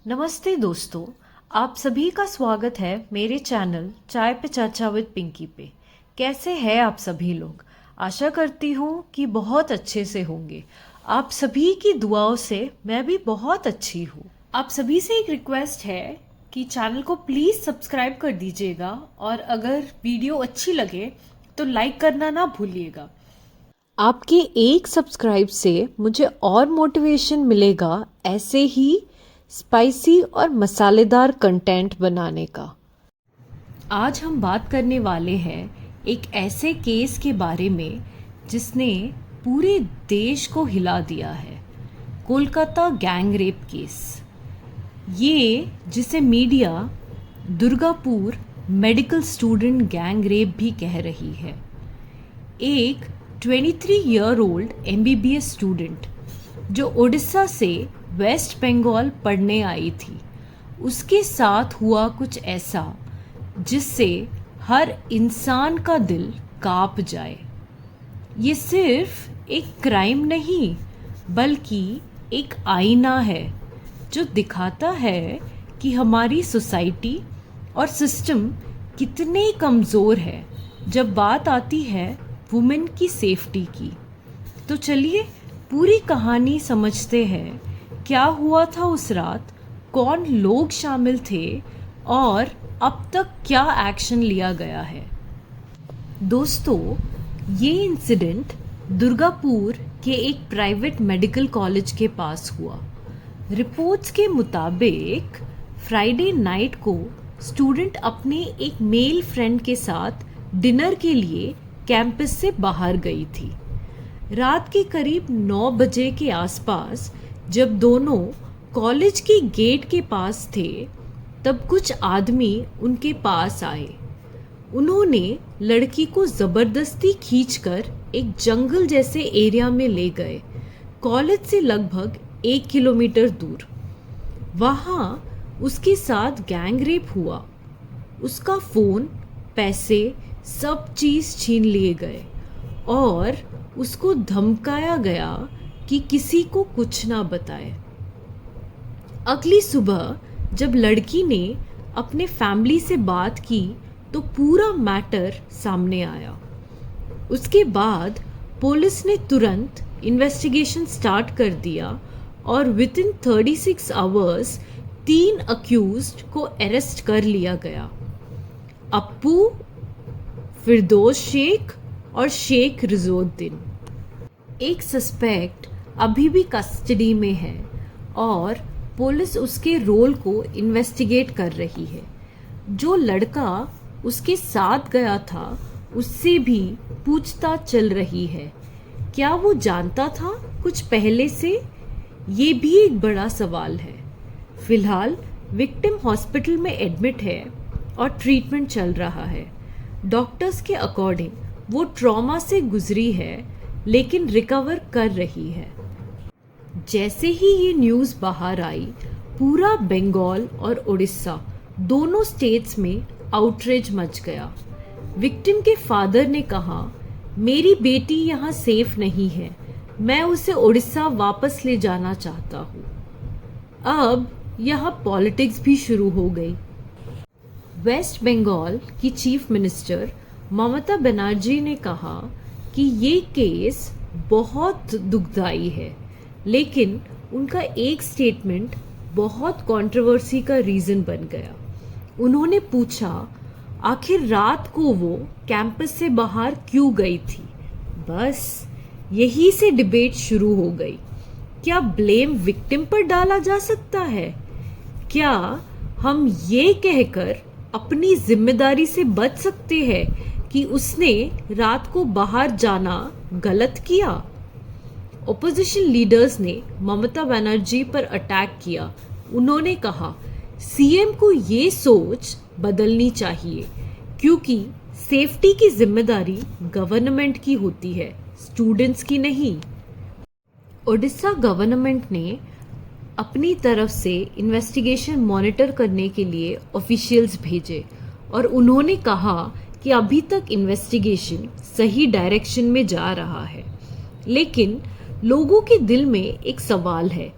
नमस्ते दोस्तों, आप सभी का स्वागत है मेरे चैनल चाय पे चर्चा विद पिंकी पे। कैसे हैं आप सभी लोग? आशा करती हूँ कि बहुत अच्छे से होंगे। आप सभी की दुआओं से मैं भी बहुत अच्छी हूँ। आप सभी से एक रिक्वेस्ट है कि चैनल को प्लीज़ सब्सक्राइब कर दीजिएगा और अगर वीडियो अच्छी लगे तो लाइक करना ना भूलिएगा। आपके एक सब्सक्राइब से मुझे और मोटिवेशन मिलेगा ऐसे ही स्पाइसी और मसालेदार कंटेंट बनाने का। आज हम बात करने वाले हैं एक ऐसे केस के बारे में जिसने पूरे देश को हिला दिया है, कोलकाता गैंग रेप केस। ये जिसे media Durgapur medical student gang rape भी कह रही है। एक 23 ईयर ओल्ड MBBS स्टूडेंट जो उड़ीसा से वेस्ट बंगाल पढ़ने आई थी, उसके साथ हुआ कुछ ऐसा जिससे हर इंसान का दिल कांप जाए। ये सिर्फ एक क्राइम नहीं बल्कि एक आईना है जो दिखाता है कि हमारी सोसाइटी और सिस्टम कितने कमज़ोर है जब बात आती है वुमेन की सेफ्टी की। तो चलिए पूरी कहानी समझते हैं। क्या हुआ था उस रात, कौन लोग शामिल थे और अब तक क्या एक्शन लिया गया है। दोस्तों, ये इंसिडेंट दुर्गापुर के एक प्राइवेट मेडिकल कॉलेज के पास हुआ। रिपोर्ट्स के मुताबिक फ्राइडे नाइट को स्टूडेंट अपने एक मेल फ्रेंड के साथ डिनर के लिए कैंपस से बाहर गई थी। रात के करीब 9 बजे के आसपास जब दोनों कॉलेज के गेट के पास थे तब कुछ आदमी उनके पास आए। उन्होंने लड़की को ज़बरदस्ती खींचकर एक जंगल जैसे एरिया में ले गए, कॉलेज से लगभग 1 किलोमीटर दूर। वहाँ उसके साथ गैंग रेप हुआ। उसका फ़ोन, पैसे, सब चीज़ छीन लिए गए और उसको धमकाया गया कि किसी को कुछ ना बताए। अगली सुबह जब लड़की ने अपने फैमिली से बात की तो पूरा मैटर सामने आया। उसके बाद पुलिस ने तुरंत इन्वेस्टिगेशन स्टार्ट कर दिया और विदिन 36 आवर्स 3 अक्यूज्ड को अरेस्ट कर लिया गया। अप्पू, फिरदौस शेख और शेख रिजौद्दीन। एक सस्पेक्ट अभी भी कस्टडी में है और पुलिस उसके रोल को इन्वेस्टिगेट कर रही है। जो लड़का उसके साथ गया था उससे भी पूछताछ चल रही है। क्या वो जानता था कुछ पहले से? ये भी एक बड़ा सवाल है। फिलहाल विक्टिम हॉस्पिटल में एडमिट है और ट्रीटमेंट चल रहा है। डॉक्टर्स के अकॉर्डिंग वो ट्रॉमा से गुजरी है लेकिन रिकवर कर रही है। जैसे ही ये न्यूज़ बाहर आई, पूरा बंगाल और उड़ीसा दोनों स्टेट्स में आउटरेज मच गया। विक्टिम के फादर ने कहा, मेरी बेटी यहाँ सेफ नहीं है, मैं उसे उड़ीसा वापस ले जाना चाहता हूँ। अब यहाँ पॉलिटिक्स भी शुरू हो गई। वेस्ट बंगाल की चीफ मिनिस्टर ममता बनर्जी ने कहा कि ये केस बहुत दुखदाई है, लेकिन उनका एक स्टेटमेंट बहुत कंट्रोवर्सी का रीज़न बन गया। उन्होंने पूछा, आखिर रात को वो कैंपस से बाहर क्यों गई थी? बस यही से डिबेट शुरू हो गई। क्या ब्लेम विक्टिम पर डाला जा सकता है? क्या हम ये कहकर अपनी जिम्मेदारी से बच सकते हैं कि उसने रात को बाहर जाना गलत किया? ओपोजिशन लीडर्स ने ममता बनर्जी पर अटैक किया। उन्होंने कहा, सीएम को ये सोच बदलनी चाहिए क्योंकि सेफ्टी की जिम्मेदारी गवर्नमेंट की होती है, स्टूडेंट्स की नहीं। ओडिशा गवर्नमेंट ने अपनी तरफ से इन्वेस्टिगेशन मॉनिटर करने के लिए ऑफिशियल्स भेजे और उन्होंने कहा कि अभी तक इन्वेस्टिगेशन सही डायरेक्शन में जा रहा है। लेकिन लोगों के दिल में एक सवाल है,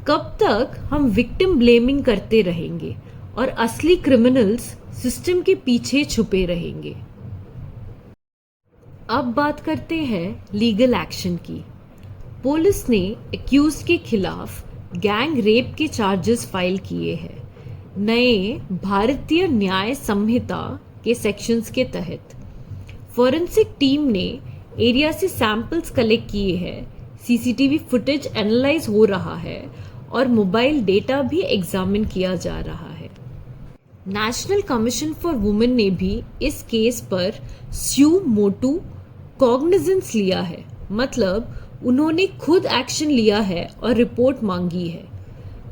कब तक हम विक्टिम ब्लेमिंग करते रहेंगे और असली क्रिमिनल्स सिस्टम के पीछे छुपे रहेंगे? अब बात करते हैं लीगल एक्शन की। पुलिस ने एक्यूज के खिलाफ गैंग रेप के चार्जेस फाइल किए हैं नए भारतीय न्याय संहिता के सेक्शंस के तहत। फॉरेंसिक टीम ने एरिया से सैंपल्स कलेक्ट किए हैं, सीसीटीवी फुटेज एनालाइज हो रहा है और मोबाइल डेटा भी एग्जामिन किया जा रहा है। नेशनल कमीशन फॉर वुमेन ने भी इस केस पर स्यू मोटू कॉग्निजेंस लिया है, मतलब उन्होंने खुद एक्शन लिया है और रिपोर्ट मांगी है।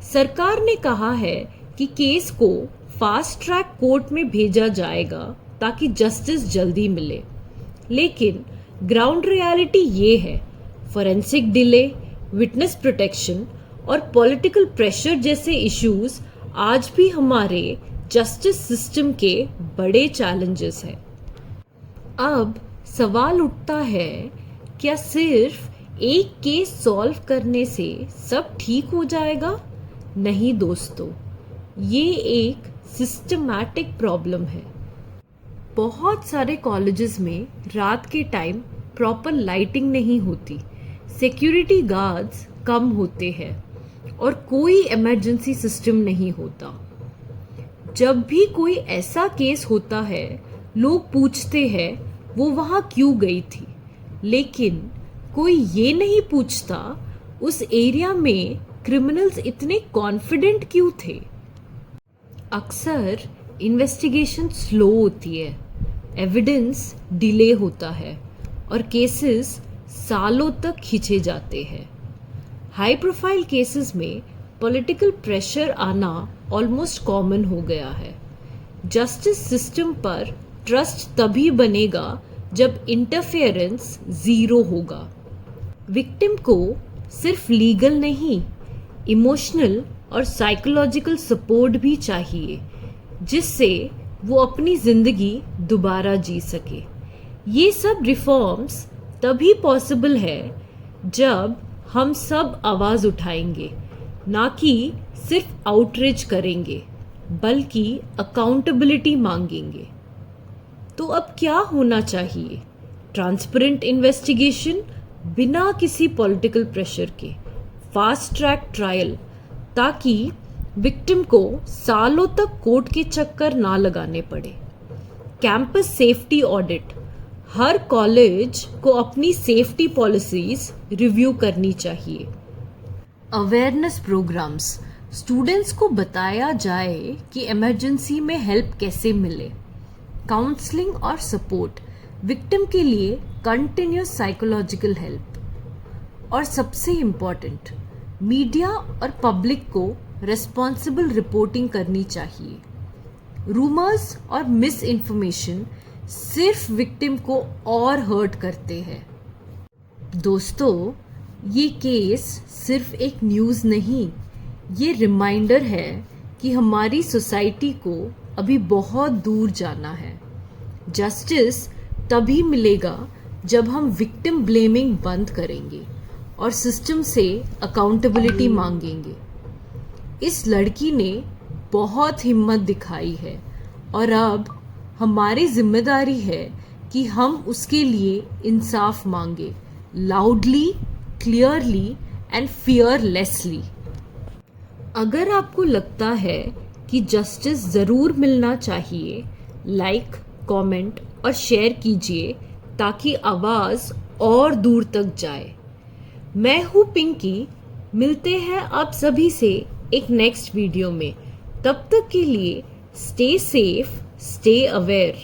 सरकार ने कहा है कि केस को फास्ट ट्रैक कोर्ट में भेजा जाएगा ताकि जस्टिस जल्दी मिले, लेकिन ग्राउंड रियलिटी ये है, फॉरेंसिक डिले, विटनेस प्रोटेक्शन और पॉलिटिकल प्रेशर जैसे इश्यूज आज भी हमारे जस्टिस सिस्टम के बड़े चैलेंजेस हैं। अब सवाल उठता है, क्या सिर्फ एक केस सॉल्व करने से सब ठीक हो जाएगा? नहीं दोस्तों, ये एक सिस्टमैटिक प्रॉब्लम है। बहुत सारे कॉलेजेस में रात के टाइम प्रॉपर लाइटिंग नहीं होती, सिक्योरिटी गार्ड्स कम होते हैं और कोई इमरजेंसी सिस्टम नहीं होता। जब भी कोई ऐसा केस होता है, लोग पूछते हैं वो वहाँ क्यों गई थी, लेकिन कोई ये नहीं पूछता उस एरिया में क्रिमिनल्स इतने कॉन्फिडेंट क्यों थे। अक्सर इन्वेस्टिगेशन स्लो होती है, एविडेंस डिले होता है और केसेस सालों तक खींचे जाते हैं। हाई प्रोफाइल केसेस में पॉलिटिकल प्रेशर आना ऑलमोस्ट कॉमन हो गया है। जस्टिस सिस्टम पर ट्रस्ट तभी बनेगा जब इंटरफेरेंस जीरो होगा। विक्टिम को सिर्फ लीगल नहीं, इमोशनल और साइकोलॉजिकल सपोर्ट भी चाहिए, जिससे वो अपनी जिंदगी दोबारा जी सके। ये सब रिफॉर्म्स तभी पॉसिबल है जब हम सब आवाज उठाएंगे, ना कि सिर्फ आउटरीच करेंगे, बल्कि अकाउंटेबिलिटी मांगेंगे। तो अब क्या होना चाहिए? ट्रांसपेरेंट इन्वेस्टिगेशन बिना किसी पॉलिटिकल प्रेशर के, फास्ट ट्रैक ट्रायल, ताकि विक्टिम को सालों तक कोर्ट के चक्कर ना लगाने पड़े। कैंपस सेफ्टी ऑडिट, हर कॉलेज को अपनी सेफ्टी पॉलिसीज रिव्यू करनी चाहिए। अवेयरनेस प्रोग्राम्स, स्टूडेंट्स को बताया जाए कि इमरजेंसी में हेल्प कैसे मिले। काउंसलिंग और सपोर्ट, विक्टिम के लिए कंटिन्यूस साइकोलॉजिकल हेल्प। और सबसे इम्पॉर्टेंट, मीडिया और पब्लिक को रिस्पॉन्सिबल रिपोर्टिंग करनी चाहिए। रूमर्स और मिस इन्फॉर्मेशन सिर्फ विक्टिम को और हर्ट करते हैं। दोस्तों, ये केस सिर्फ एक न्यूज़ नहीं, ये रिमाइंडर है कि हमारी सोसाइटी को अभी बहुत दूर जाना है। जस्टिस तभी मिलेगा जब हम विक्टिम ब्लेमिंग बंद करेंगे और सिस्टम से अकाउंटेबिलिटी मांगेंगे। इस लड़की ने बहुत हिम्मत दिखाई है और अब हमारी जिम्मेदारी है कि हम उसके लिए इंसाफ मांगे, लाउडली, क्लियरली एंड फियरलेसली। अगर आपको लगता है कि जस्टिस ज़रूर मिलना चाहिए, लाइक, कमेंट और शेयर कीजिए ताकि आवाज़ और दूर तक जाए। मैं हूँ पिंकी, मिलते हैं आप सभी से एक नेक्स्ट वीडियो में। तब तक के लिए स्टे सेफ, स्टे अवेयर।